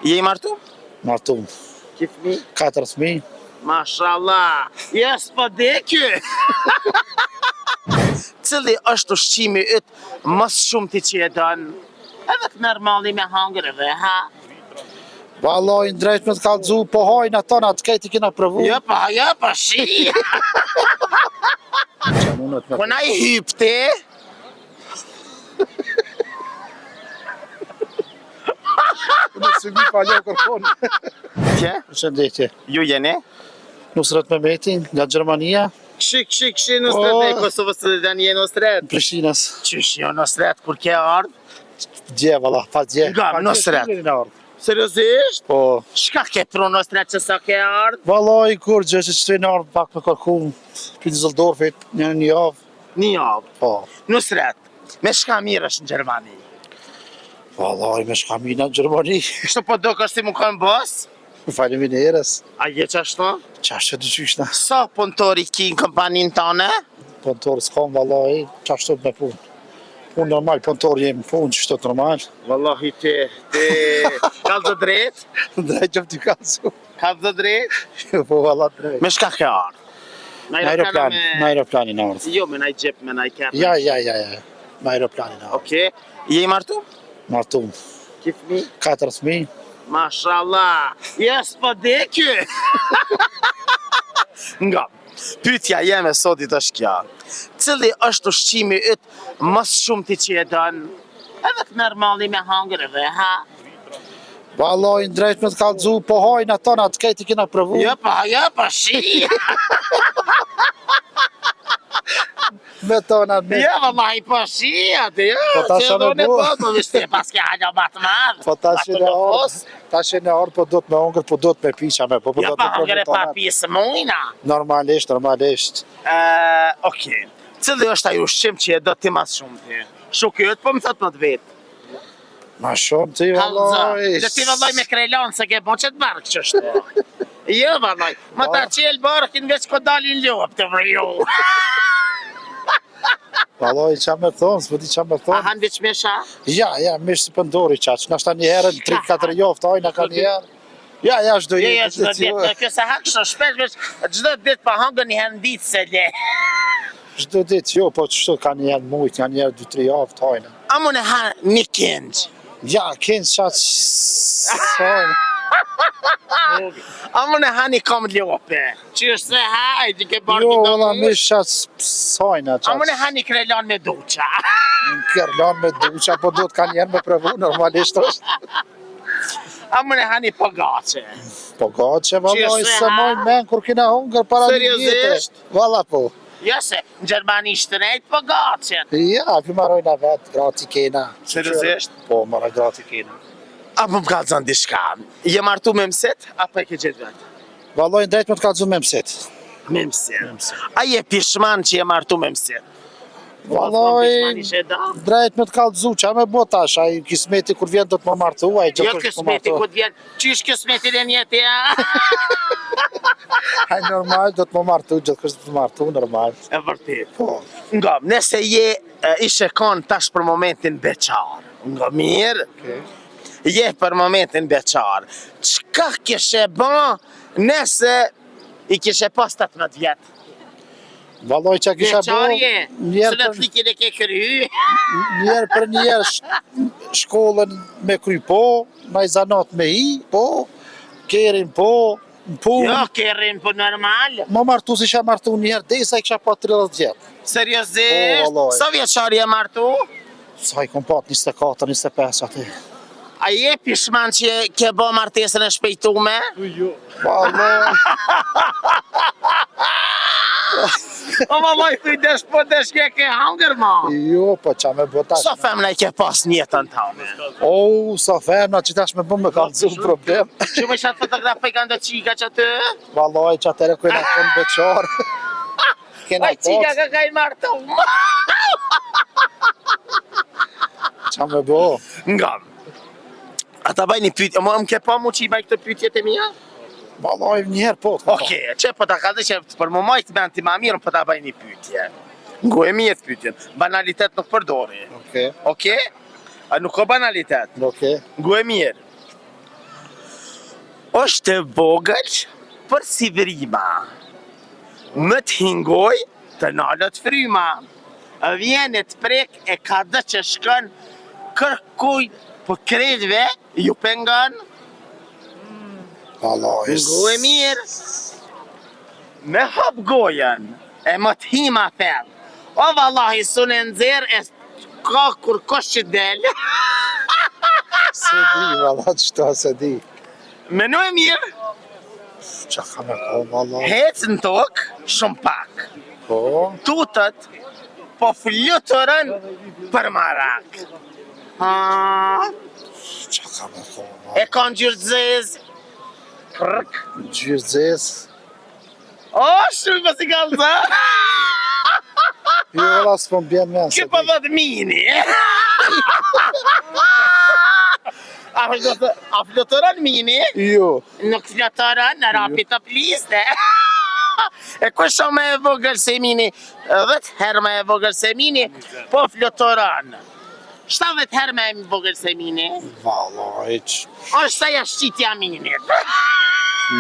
Je I martu? Martum. Ki fëmi? 4 fëmijë. Mashallah. Jes po dekë. Cili është ushqimi yt më shumë ti që e don? Edhe të normali me hangër edhe, ha? Vallai drejt me të kallxu, po hajnë ato na të keti kena provu. Jo pa shi. Kuna I hypti? Në siguri pa leo kërkon. Tje? Shëndetje. Ju jeni? Nusret Mehmetin nga Gjermania, Kshi në stret e Kosovës të danje në stret. Prishtinës. Qysh jo në stret kur ke ardh? Dje valla, pa dje. Nga në stret. Seriozisht? Po. Shka ke pru në stret që sa ke ardh? Vallai kur gjë që të në ardh pak me kërku për Düsseldorfit një javë. Një javë. Po. Në stret. Me shka mirë është në Gjermani? Vallai me shkamina në Gjermani. Kështu po do kështë ti mu kanë bës? Faleminderes. A je qashtu? Qashtë të qyshna. Sa punëtori ki në kompanin tane? Punëtor s'kam vallai, qashtë me punë. Punë normal, punëtor jem punë, qështu normal. Wallahi ti kallë drejt? Drejt që t'i kallxu. Kallë drejt? Po valla drejt. Me shka ke ardh? Në aeroplanin në ardh. Jo, me naj gjep, me naj kep. Ja. Në aeroplanin në ardh. Okej. Je I martu? Martum. Ki fëmi? 4 fëmijë. Mashallah. Jes po dekë. Nga, pyetja jeme sotit është kja. Cili është ushqimi yt më shumë ti që e don? Edhe të normali me hangër edhe, ha? Vallai drejt me të kallxu, po hajnë ato na të keti kena provu. Jo pa shi. Me tona me. Ja, vallahi po shi atë, ja. Po ta që shonë do në bu. po vishte paske haja më të madh. Po tash në orë, po do të me hongër, po do të me pisha me, po do Ja të pa me hangër e pa provu. pisë mujna. Normalisht. Okej. Cili është ai ushqim që e do ti mas shumë ti? Shukyt, po më thot më të vetë. Ma shumë ti vallai. Dhe ti vallaj me krejlon se ke bon që të barë kështu. Jo vallaj, më ta qelë barëkin veç ko dalin lopë të vriju. Vallai qa me thonë, s'po di qa me A thonë. han veç me sha? Ja, mish si pëndori qaq. Nashta një herën 3-4 javë të ajna ka një herë. Ja, çdo Jo, jetë. çdo ditë, kjo se hak kështu shpesh veç çdo ditë pa hangër një herë në ditë se le. Çdo ditë, jo, po çdo ka një herë mujt, ka një herë 2-3 javë të ajna. A mu në ha një këndë? Ja, kënë qaq sajnë. A mu në ha një kom ljope? Që është se hajt, i ke barë Jo, një valla domush? mish qaq sajnë. A mu në ha një krejlon me duqa? Në kërlan me duqa, po do të ka njerë me provu, normalisht është. A mu në ha një pogace? Po gace, valla, Qysh se se ha? mojnë men kur kina hungër para një vjetë. Seriozisht? Valla po. Jo se, në Gjermani shtrejt pogacen. Ja, pi marojna vetë, grati kena. Seriozisht? Po, mara grati kena. A më m'kallzon dishka? Je martu me mësit, apo e ke gjithë vetë? Valloj, drejt me të kalëzu me mësit. Me mësit. A je pishman që je martu me mësit? Valloj, Pishmani që e da? drejt me të kalëzu, qa me bo tash, a i kismeti kur vjen do të më martu, a i Jo gjithë kësmeti ku t'vjen, qysh kësmeti dhe njeti, ja? Haj normal, do të më martu, gjithë kështë do të më martu, normal. E vërtit. Po. Nga, nëse je ishe kon tash për momentin beqar, nga mirë, je për momentin beqar, qka kishe ba nëse i kishe pas 18 vjetë? Valloj, qa kisha bo, Beqarje, së në njerë t'likin e ke kry. për njerë shkollën me kry po, ma i zanat me hi, po, kerin po, në punë. Jo, kerin për normal. Më martu si isha martu njerë, dhe sa i kisha pa 30 vjetë. Seriozisht? Po, vallaj. Sa vjeqar je martu? Sa i kom pat 24, 25 ati. A je pishman që ke bo martesën e shpejtume? Valloj, O vallaj, thuj desh po desh ke hangër ma. jo, po qa me bo tash. Sa femna i ke pas njetën tame? O, sa femna që tash me bëm me kalëzu problem. Që më shatë fotografi kanë do qika që aty? Valloj, që atëre kujna kënë beqar. Kena Aj qika kot, ka ka i martu. qa me bo. Nga. Ata baj një pyetje, më ke pa mu që i baj këtë pyetjet e mija? Valloj, njerë po të Oke, që po ta ka dhe që për më majtë ben ti ma mirë, po ta baj një pyetje. Ngu e mjetë pyetjen, banalitet nuk përdori. Oke, Oke? A nuk ka banalitet. oke. Ngu e mirë. është e vogël për si vrima. Më të hingoj të nalët fryma. Vjen e të prek e ka dë që shkën kërkuj për kredve ju pengon. Vallahi. Ngu e mirë. Me hap gojen e më të hima thell. O vallahi sun e nxerr e ka kur kosh që del. Se di, vallahi çto se di. Menu e mirë. Qa ka me ko, vallahi. Hec në tokë, shumë pak. Po, Tutët, po flutërën për marak. Ha, qa ka me ko, e kanë gjyrë zezë. Krk. gjyrë zez. O, shumë pas i kalë. Jo, valla s'po m'bjen men. Kë po vëtë mini. A flutërën mini? Jo. Nuk flutërën në rapi të pliste. E ku shumë me e vogël se mini? 10 herë me e vogël se mini, po flutërën. 70 herë me e vogël se mini. Vallahi, është sa ja shqitja minit.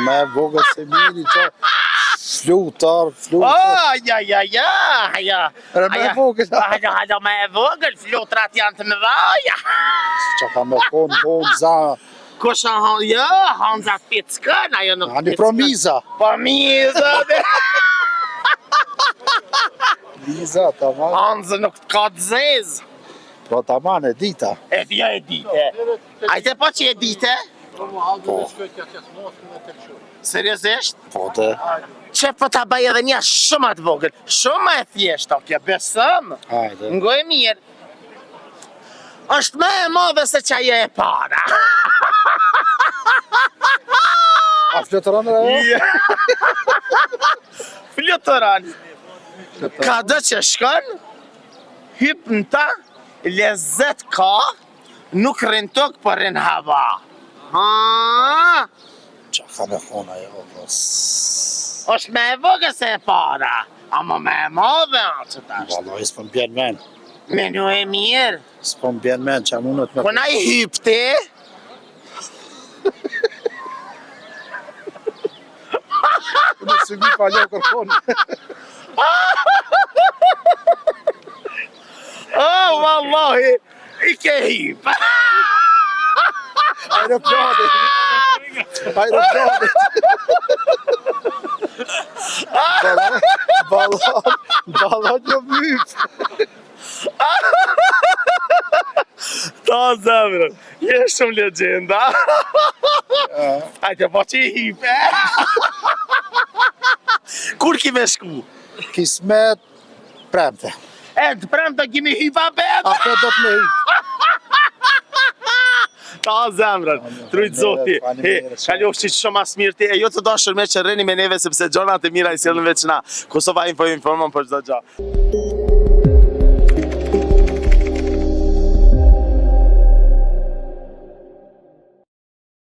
me vogël se mini që flutar. Oh, ja. Re me vogël. Hajdo me e vogël, flutrat janë të mëdhaja. Qa ka me ko në honza. Kusha Hanza Pickën, ajo nuk Ani promiza. Po miza, Liza, tamam. Hanza nuk ka të zezë. Po tamam e dita. E dhja e dite. Ajte po që e dite? Po, Seriozisht? po dhe. Që po ta bëj edhe një shumë atë vogël, shumë e thjesht, okja, besëm. Hajde. Ngo e mirë. Është më e madhe se që ajo e para. A flutëron e? Flutëron. Ka dë që shkon, hyp në ta, lezet ka, nuk rrin tokë, por rrin hava. Ha, Qa ka me kona jo, pos. është me e vogël se e para, ama me e madhe që tash. Vallahi s'po m'bjen men. Menu e mirë. S'po m'bjen men që mundet me... Po na i hypti, Në sëmi pa një kërkon. oh, vallahi, i ke hyp. Aeroplanet. Ballon jo myp. Ta zemrën, je shumë legjenda. Hajde, po që i hyp, Kur ki me shku? Kismet premte. E, të prem të kimi hypa bet? Ato do të me hyp. Ta zemrën, trujt zoti. He, kalofshi shumë as mirë ti. E jo të dashur me që rreni me neve sepse gjonat e mira i sjellën veç na. Kosova Info informon për çdo gjë.